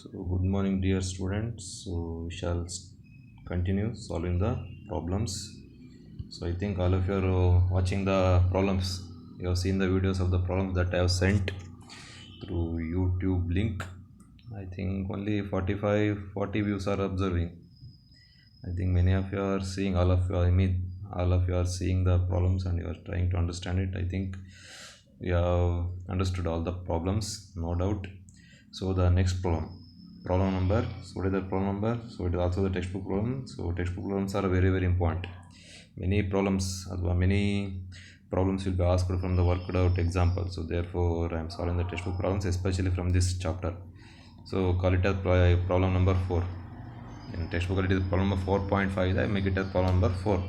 So good morning dear students. So we shall continue solving the problems. So I think all of you are watching the problems. You have seen the videos of the problems that I have sent through YouTube link. I think only 40 views are observing. I think many of you are seeing, all of you are seeing the problems and you are trying to understand it. I think you have understood all the problems, no doubt. So the next problem number. So what is the problem number? So it is also the textbook problem. So textbook problems are very important. Many problems will be asked from the worked out example. So therefore I am solving the textbook problems, especially from this chapter. So call it as problem number 4. In textbook it is problem number 4.5. I make it as problem number 4.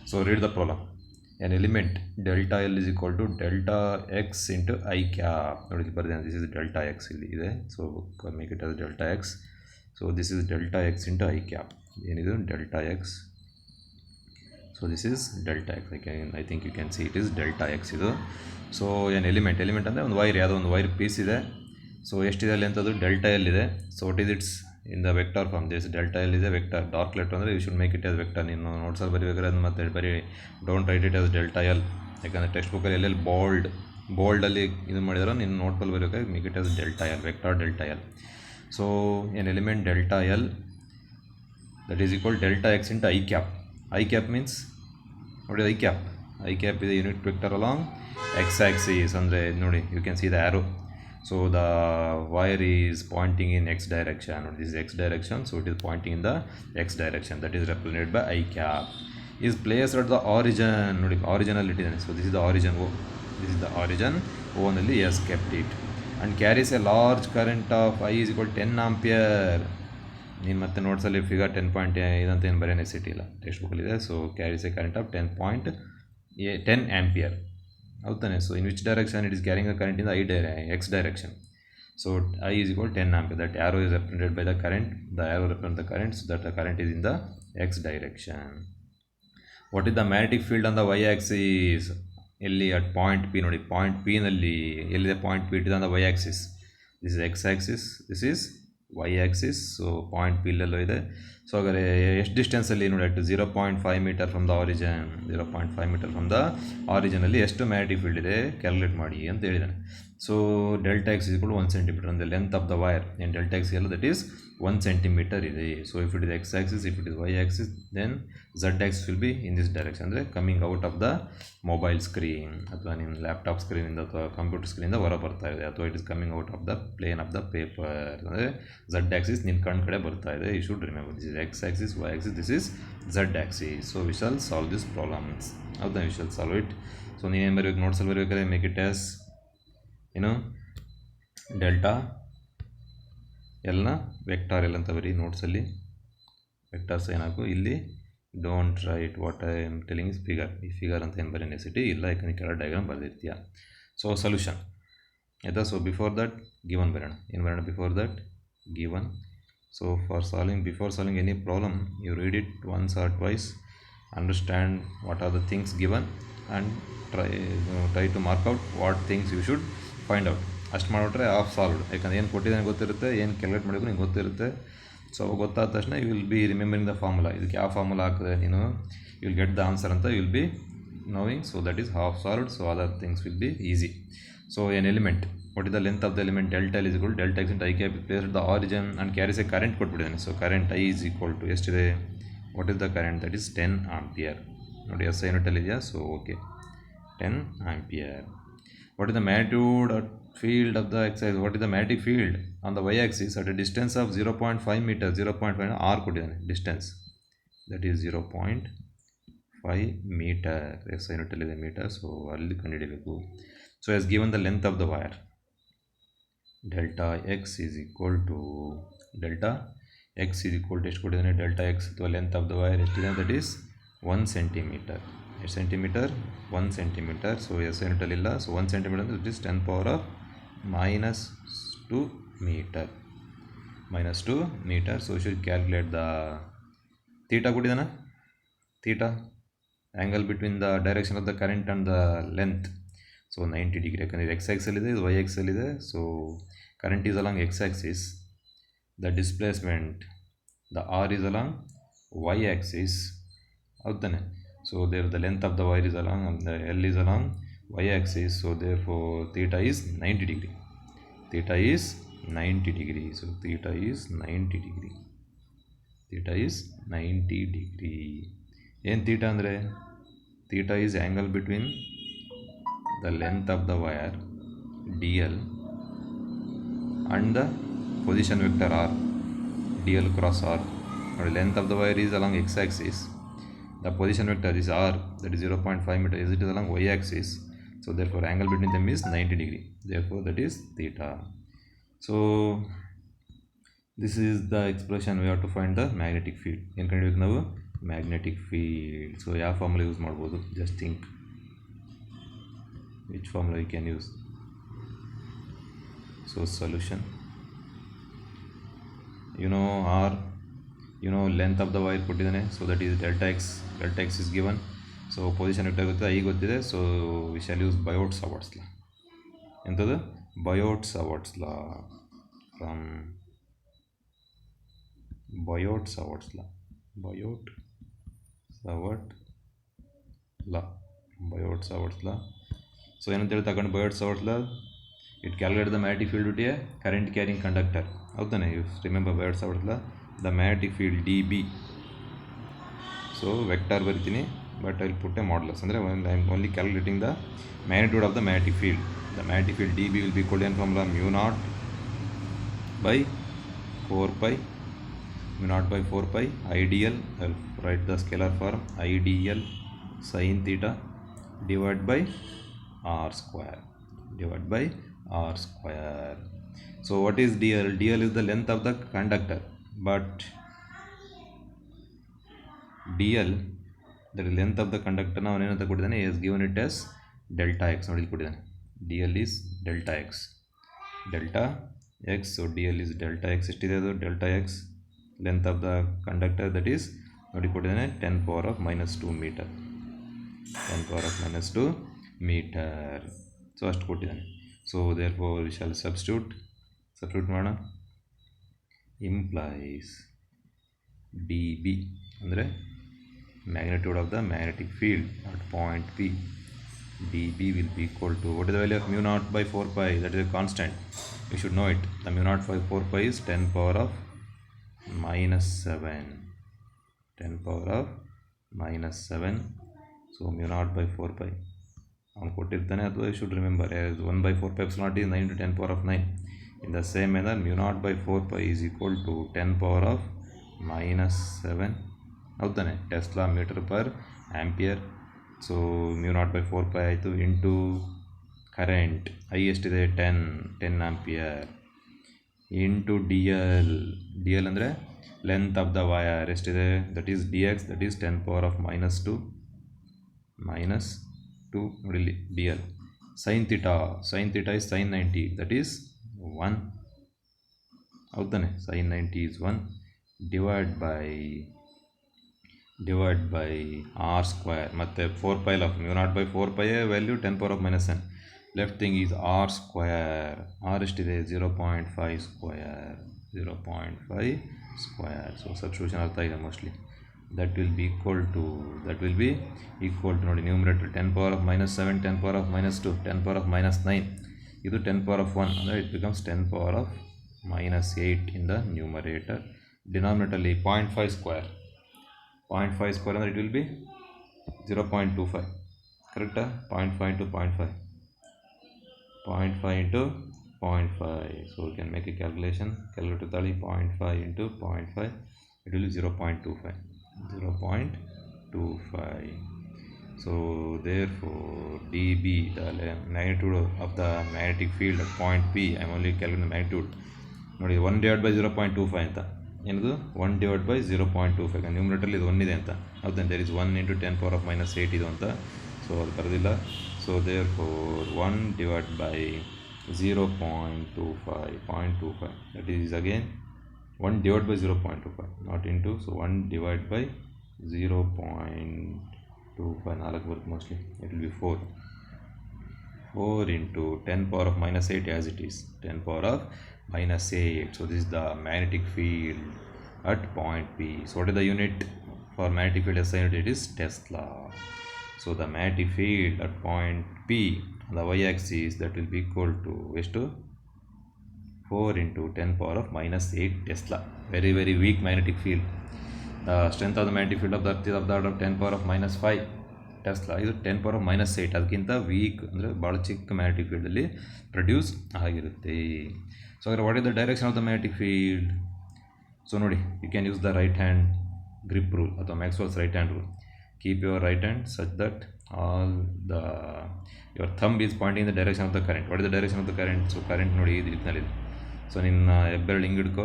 So read the problem. An element delta L is equal to delta x into I cap. This is delta x. So make it as delta x. So this is delta x into I cap. Delta x. So this is delta x. I think you can see it is delta x. So an element ಅಂದರೆ ಒಂದು wire, ಯಾವುದೋ ಒಂದು wire piece ಇದೆ. So ಎಷ್ಟಿದೆ ಅಲ್ಲಿ ಅಂತದ್ದು delta L ಇದೆ. So what is it's in the vector form. This delta L ಇದೆ ವೆಕ್ಟರ್. ಡಾರ್ಕ್ ಲೆಟರ್ ಅಂದರೆ you should make it as vector. ನೀನು ನೋಟ್ಸಲ್ಲಿ ಬರೀಬೇಕಾದ್ರೆ ಅದು ಮತ್ತೆ ಬರೀ don't write it as delta L. ಯಾಕಂದರೆ ಟೆಕ್ಸ್ಟ್ ಬುಕ್ಕಲ್ಲಿ ಎಲ್ಲೆಲ್ಲಿ ಬೋಲ್ಡಲ್ಲಿ ಇದು ಮಾಡಿದಾರೋ ನೀನು ನೋಟ್ಬಲ್ಲಿ ಬರೀಬೇಕಾದ್ರೆ make it as delta L, vector delta L. So an element delta L that is equal delta x into I cap. I cap means, what is I cap? I cap is a unit vector along x axis. Andre nodi, you can see the arrow. So the wire is pointing in x direction. This is x direction, so it is pointing in the x direction. That is represented by I cap. Is placed at the origin. Nodi, originality. So this is the origin O. This is the origin O only has kept it and carries a large current of I is equal to 10 ampere. ನೀನು ಮತ್ತೆ ನೋಟ್ಸಲ್ಲಿ figure 10 ಇದಂತ ಏನು ಬರೀ necessity ಇಲ್ಲ, text ಬುಕ್ಕಲ್ಲಿದೆ. So carries a current of 10 ampere ಹೌದಾನೆ. So in which direction it is carrying a current in X direction. So I is equal 10 ampere. That arrow is represented by the current. The arrow represent the current. So that the current is in the X direction. What is the magnetic field on the Y axis? ಎಲ್ಲಿ at point P. ನೋಡಿ point ಪಿನಲ್ಲಿ ಎಲ್ಲಿದೆ point P it on the Y axis. This is X axis, this is Y axis. So point P ಇಲ್ಲೆಲ್ಲೋ ಇದೆ. So ಹಾಗಾದರೆ ಎಷ್ಟು ಡಿಸ್ಟೆನ್ಸಲ್ಲಿ ನೋಡಿ at 0.5 metre from the origin. 0.5 metre from the ಆರಿಜಿನಲ್ಲಿ ಎಷ್ಟು ಮ್ಯಾಗ್ನೆಟಿಕ್ ಫೀಲ್ಡ್ ಇದೆ ಕ್ಯಾಲ್ಕುಲೇಟ್ ಮಾಡಿ ಅಂತ ಹೇಳಿದ್ದಾನೆ. So delta X equal 1 centimetre ಅಂದರೆ ಲೆಂತ್ ಆಫ್ ದ ವೈರ್. ಏನು ಡೆಲ್ಟಾ ಎಕ್ಸ್ ಎಲ್ಲ ದಟ್ ಈಸ್ 1 ಸೆಂಟಿಮೀಟರ್ ಇದೆ. So if it is X Axis, if it is Y axis, then Z X will be in this direction. ಅಂದರೆ coming out of the mobile screen ಅಥವಾ ನಿಮ್ಮ laptop ಸ್ಕ್ರೀನಿಂದ ಅಥವಾ computer ಸ್ಕ್ರೀನಿಂದ ಹೊರ ಬರ್ತಾ ಇದೆ, ಅಥವಾ it is coming out of the plane of the paper. ಅಂದರೆ Z axis ನಿನ್ನ ಕಡೆ ಬರ್ತಾ ಇದೆ. You should remember this is X axis, Y axis, this is Z axis. So we shall solve this problems. ಹೌದಾ, we shall solve it. So ನೀನೇನು ಬರೀಬೇಕು ನೋಟ್ಸಲ್ಲಿ ಬರೀಬೇಕಾದ್ರೆ ಮೇಕ್ ಇಟ್ ಆಸ್ ಡೆಲ್ಟಾ ಎಲ್ನ ವೆಕ್ಟಾರ್ ಎಲ್ ಅಂತ ಬರೀ ನೋಟ್ಸಲ್ಲಿ. ವೆಕ್ಟಾರ್ಸ್ ಏನಾಕು ಇಲ್ಲಿ don't write what I am telling is figure. ಈ ಫಿಗರ್ ಅಂತ ಏನು ಬರೀ ನೆಸಿಟಿ ಇಲ್ಲ, ಯಾಕಂದರೆ ಕೆಳಗೆ ಡಯಾಗ್ರಾಮ್ ಬರೆದಿರ್ತೀಯ. ಸೊ ಸೊಲ್ಯೂಷನ್ ಆಯಿತಾ. ಸೊ ಬಿಫೋರ್ ದಟ್ ಗಿವನ್ ಬರೋಣ. ಏನು ಬರೋಣ before that? Given. So before solving any problem you read it once or twice, understand what are the things given and try to mark out what things you should find out. ಅಷ್ಟು ಮಾಡಿಬಿಟ್ರೆ of solved. ಯಾಕಂದರೆ ಏನು ಕೊಟ್ಟಿದ್ದಾನೆ ಗೊತ್ತಿರುತ್ತೆ, ಏನು calculate ಮಾಡಿದ್ರು ನಿಂಗೆ ಗೊತ್ತಿರುತ್ತೆ. ಸೊ ಗೊತ್ತಾದ ತಕ್ಷಣ you will be remembering the formula. ಇದಕ್ಕೆ ಯಾವ ಫಾರ್ಮುಲಾ ಹಾಕಿದ್ರೆ ನೀನು you will get the answer ಅಂತ you will be knowing. So that is half solved. So other things will be easy. So an element, what is the length of the element delta L is equal delta X into I cap placed the origin and carries a current ಕೊಟ್ಬಿಟ್ಟಿದ್ದಾನೆ. So current I is equal to ಎಷ್ಟಿದೆ? What is the current? That is 10 ampere. ನೋಡಿ S I ಯೂನಿಟಲ್ಲಿ ಇದೆಯಾ? So okay 10 ampere. What is the magnitude or field of the x axis? What is the magnetic field on the y axis at a distance of 0.5 meter? 0.5 r ಕೊಟ್ಟಿದ್ದಾನೆ distance. That is 0.5 metre. X ಯೂನಿಟಲ್ಲಿದೆ metre. So ಅಲ್ಲಿ ಕಂಡುಹಿಡಬೇಕು. So as given the length of the wire delta X is equal to ಎಷ್ಟು ಕೊಟ್ಟಿದ್ದಾನೆ? Delta X ಅಥವಾ length of the wire ಎಷ್ಟಿದೆ? That is 1 centimetre. ಎಷ್ಟು centimetre? 1 centimetre. So as ಯೂನಿಟಲ್ಲಿಲ್ಲ. So 1 centimetre ಅಂದರೆ it is 10 power of -2 metre. -2 metre. So should calculate the theta ಕೊಟ್ಟಿದ್ದಾನೆ. Theta angle between the direction of the current and the length. So 90 degree. ಯಾಕಂದರೆ X ಆ್ಯಕ್ಸಲ್ಲಿದೆ, ಇದು Y ಆ್ಯಕ್ಸಲ್ಲಿದೆ. So current is along X axis. the displacement, the r is along y-axis out then. So there the length of the wire is along and the L is along y-axis, so therefore theta is 90 degree. Theta is 90 degree. So theta is 90 degree. Theta is 90 degree. ಏನು theta ಅಂದರೆ theta is angle between the length of the wire dl and the position vector r, dl cross r. The length of the wire is along x-axis, the position vector is r, that is 0.5 meter, is it is along y-axis, so therefore angle between them is 90 degree, therefore that is theta. So this is the expression we have to find the magnetic field. ಏನು ಕಂಡುಹಿಡಿಯಬೇಕು ನಾವು magnetic field. So ಯಾವ formula use ಮಾಡ್ಬೋದು, just think which formula we can use. So solution, you know r, you know length of the wire ಕೊಟ್ಟಿದ್ದಾನೆ, so that is delta x is given. So position vector ಗೊತ್ತಿದೆ, I ಗೊತ್ತಿದೆ, so we shall use Biot-Savart's law. ಎಂಥದ್ದು Biot-Savart's law, from Biot-Savart's law, Biot-Savart's law. So ಏನಂತ ಹೇಳಿ ತಗೊಂಡು Biot-Savart's law, it calculates the magnetic field to a current carrying conductor. ಹೌದಾನೆ, you remember Biot-Savart's law, the magnetic field dB. So vector ಬರಿತೀನಿ, but I'll put a modulus, ಅಂದರೆ I'm only calculating the magnitude of the magnetic field. The magnetic field dB will be equal to formula mu naught by 4 pi ideal, I'll write the scalar form, ideal sin theta divided by r square. So what is dl? Dl is the length of the conductor, but dl, the length of the conductor now ಏನಂತ ಕೊಟ್ಟಿದ್ದಾನೆ, he has given it as delta x. ನೋಡಿ ಕೊಟ್ಟಿದ್ದಾನೆ, dl is delta x. So dl is delta x. ಎಷ್ಟಿದೆ ಅದು delta x, length of the conductor, that is ನೋಡಿ ಕೊಟ್ಟಿದ್ದಾನೆ 10 power of minus 2 meter. So ಅಷ್ಟು ಕೊಟ್ಟಿದ್ದಾನೆ. So therefore we shall substitute ಮಾಡೋಣ. implies dB ಅಂದರೆ magnitude of the magnetic field at point P, dB will be equal to, what is the value of mu naught by 4 pi, that is a constant, you should know it. The mu naught by 4 pi is 10 power of minus 7. So mu naught by 4 pi ಅವನು ಕೊಟ್ಟಿರ್ತಾನೆ, ಅಥವಾ you should remember 1 by 4 pi epsilon naught is 9 to 10 power of 9. In the same manner, mu naught by 4 pi is equal to 10 power of minus 7. ಹೌದಾನೆ, tesla metre per ampere. So mu naught by 4 pi ಆಯಿತು, into current I ಎಷ್ಟಿದೆ 10 ampere, into D L ಅಂದರೆ length of the wire ಎಷ್ಟಿದೆ, that is D X, that is 10 power of minus 2 ನೋಡಿ ಇಲ್ಲಿ D L. Sine theta is sin 90, that is 1. ಹೌದಾನೆ, sin 90 is 1 divided by r square. ಮತ್ತು 4 pi of mu naught by 4 pi value 10 power of minus 10. Left thing is r square. r ಎಷ್ಟಿದೆ 0.5 square. So substitution ಅರ್ಥ ಇದೆ mostly. that will be equal to ನೋಡಿ numerator 10 power of minus 7, 10 power of minus 2, 10 power of minus 9, ಇದು 10 power of 1, ಅಂದರೆ it becomes 10 power of minus 8 in the numerator. Denominator 0.5 square ಅಂದರೆ it will be 0.25, ಕರೆಕ್ಟಾ? 0.5 into 0.5, 0.5 into 0.5. So we can make a calculator 0.5 into 0.5, it will be 0.25. So therefore dB, the magnitude of the magnetic field at point P, I am only calculating the magnitude. ನೋಡಿ 1 divided by 0.25 ಅಂತ, ಏನದು 1 divided by 0.25, ನ್ಯೂಮರೇಟರ್ಲಿ ಇದು 1 ಇದೆ ಅಂತ. ಹೌದಾ, there is 1 into 10 power of minus 8 ಇದು ಅಂತ, so ಅದು ಬರೋದಿಲ್ಲ. So therefore 1 divided by 0.25, that is again 1 divided by 0.25, not into. So 1 divided by 0.25, 4 ಬರುತ್ತೆ mostly, it will be 4 into 10 power of minus 8 as it is, 10 power of minus 8. So this is the magnetic field at point P. So what is the unit for magnetic field? SI unit, it is Tesla. So the magnetic field at point P on the y-axis, that will be equal to 4 into 10 power of minus 8 Tesla. Very weak magnetic field. The strength of the magnetic field of the earth is of the order of 10 power of minus 5 Tesla. ಇದು 10 power of minus 8, ಅದಕ್ಕಿಂತ weak ಅಂದರೆ ಭಾಳ ಚಿಕ್ಕ magnetic ಫೀಲ್ಡಲ್ಲಿ produce ಆಗಿರುತ್ತೆ. So ಹಾಗಾದ್ರೆ what is the direction of the magnetic field? So ನೋಡಿ, you can use the right hand grip rule ಅಥವಾ Maxwell's right hand rule. Keep your right hand such that your thumb is pointing in the direction of the current. What is the direction of the current? So current ನೋಡಿ ಇದು ರೀತಿನಲ್ಲಿದೆ. So ನಿನ್ನ ಹೆಬ್ಬೆರಳು ಹಿಂಗೆ ಹಿಡ್ಕೊ.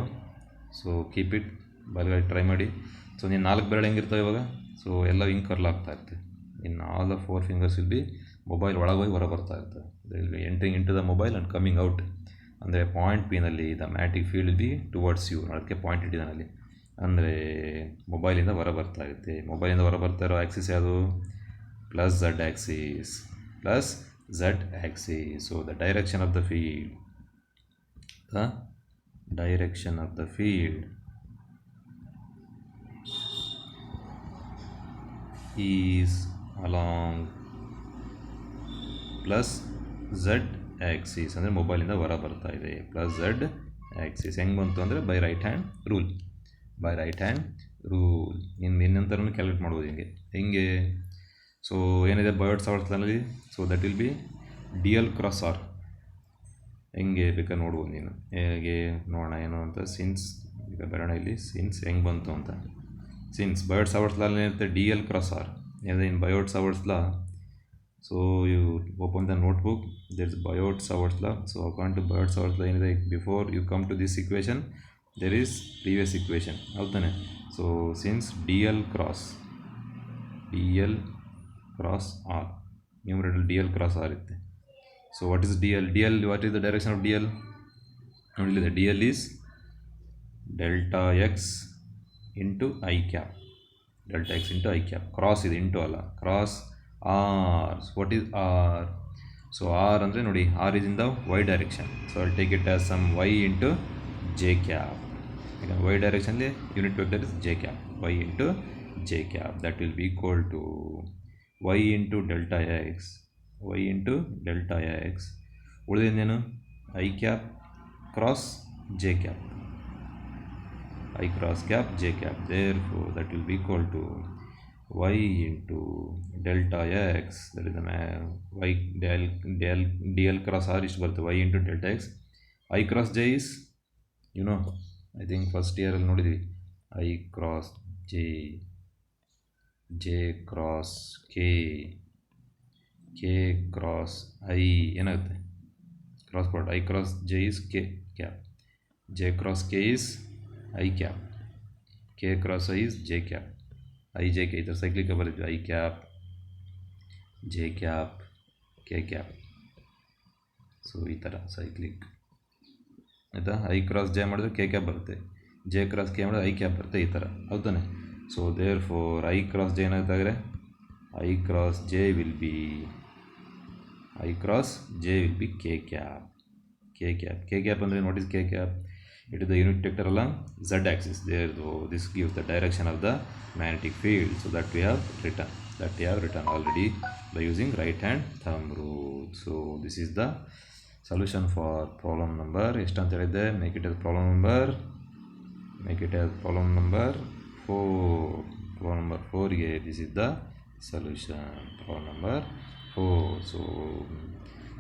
So keep it ಬಲಗಡೆ try ಮಾಡಿ. So ನೀನು 4 ಬೆರಳು ಹೆಂಗಿರ್ತಾವೆ ಇವಾಗ? ಸೊ ಎಲ್ಲ ಹಿಂಗೆ ಕರ್ಲ್ ಆಗ್ತಾ ಇರ್ತದೆ. In all the 4 fingers will be mobile ಒಳಗೆ ಹೋಗಿ ಹೊರ ಬರ್ತಾ ಇರ್ತದೆ. They will be entering into the mobile and coming out. ಅಂದರೆ ಪಾಯಿಂಟ್ ಪಿನಲ್ಲಿ the magnetic field will be towards you. ಅದಕ್ಕೆ ಪಾಯಿಂಟ್ ಇಟ್ಟಿದ್ದಾನಲ್ಲಿ, ಅಂದರೆ ಮೊಬೈಲಿಂದ ಹೊರ ಬರ್ತಾ ಇರುತ್ತೆ. ಮೊಬೈಲಿಂದ ಹೊರ ಬರ್ತಾ ಇರೋ ಆ್ಯಕ್ಸಿಸ್ ಯಾವುದು? Plus Z Axis, plus Z Axis. So the direction of the field, the direction of the field is along plus Z Axis. ಅಂದರೆ ಮೊಬೈಲಿಂದ ಹೊರ ಬರ್ತಾ ಇದೆ. ಪ್ಲಸ್ ಝಡ್ ಆ್ಯಕ್ಸಿಸ್ ಹೆಂಗೆ ಬಂತು ಅಂದರೆ by right hand rule. By right hand rule ಇನ್ನೊಂಥರನೂ calculate ಮಾಡ್ಬೋದು ಹಿಂಗೆ. ಸೊ ಏನಿದೆ ಬಯೋಟ್ ಸಾವರ್ಟ್ನಲ್ಲಿ? So that will be D L cross R. ಹೆಂಗೆ ಬೇಕಾದ್ರೆ ನೋಡ್ಬೋದು ನೀನು. ಹೇಗೆ ನೋಡೋಣ ಏನು ಅಂತ. ಸಿನ್ಸ್ ಈಗ ಬರೋಣ ಇಲ್ಲಿ. ಸಿನ್ಸ್ ಹೆಂಗೆ ಬಂತು ಅಂತ. ಸಿನ್ಸ್ ಬಯೋಟ್ ಸಾವರ್ಟ್ಸ್ ಲಾ ಏನಿರುತ್ತೆ? ಡಿ ಎಲ್ ಕ್ರಾಸ್ ಆರ್ ಏನಿದೆ in Biot Savart's law. So you open the notebook, there is Biot Savart's law. So according to Biot Savart's law ಏನಿದೆ, before you come to this equation there is previous equation, ಹೌದಾನೆ? So since D L cross R, numerator D L cross R ಇರುತ್ತೆ. So what is DL? DL, what is the direction of DL? Only the DL is delta x into I cap. Delta x into I cap. Cross is into alla. Cross R. So what is R? So R andre nodi, R is in the y direction. So I'll take it as some y into j cap. Again, y direction le unit vector is j cap. Y into j cap. That will be equal to y into delta x. y into delta x. ಉಳಿದೇನು? I cap cross j cap. I cross cap j cap. Therefore that will be equal to y into delta x. That is the y dl cross r is worth y into delta x. I cross j is, you know, I think first year ಅಲ್ಲಿ ನೋಡಿದ್ವಿ. I cross j cross k cross I ಏನಾಗುತ್ತೆ? Cross product. I cross J is K cap, J cross K is I cap, K cross I is J cap, I J K. ಈ ಥರ ಸೈಕ್ಲಿಕ್ಕೆ ಬರೀತೀವಿ. I cap, J cap, K cap. So ಈ ಥರ cyclic ಆಯಿತಾ. I cross J ಮಾಡಿದ್ರೆ K cap ಬರುತ್ತೆ, J cross K ಮಾಡಿದ್ರೆ ಐ ಕ್ಯಾಪ್ ಬರುತ್ತೆ, ಈ ಥರ, ಹೌದಾನೆ? So therefore I cross J ಏನಾಗ್ತಾಯಿದ್ರೆ I cross j will be k cap. K cap ಅಂದರೆ what is k cap? It is the unit vector along z axis. Therefore this gives the direction of the magnetic field. So that we have written already by using right hand thumb rule. So this is the solution for problem number ಎಷ್ಟು ಅಂತ ಹೇಳಿದ್ದೆ? make it as problem number 4. problem number 4 ಗೆ this is the solution. problem number 4. So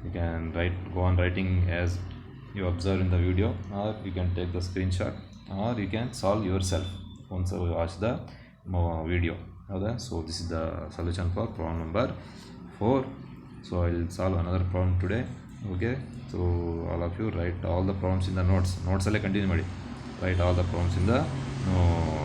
you can go on writing as you observe in the video, or you can take the screenshot, or you can solve yourself once you watch the video. Okay? So this is the solution for problem number 4. So I will solve another problem today. Okay, so all of you write all the problems in the notes alle continue ಮಾಡಿ. Write all the problems in the notes.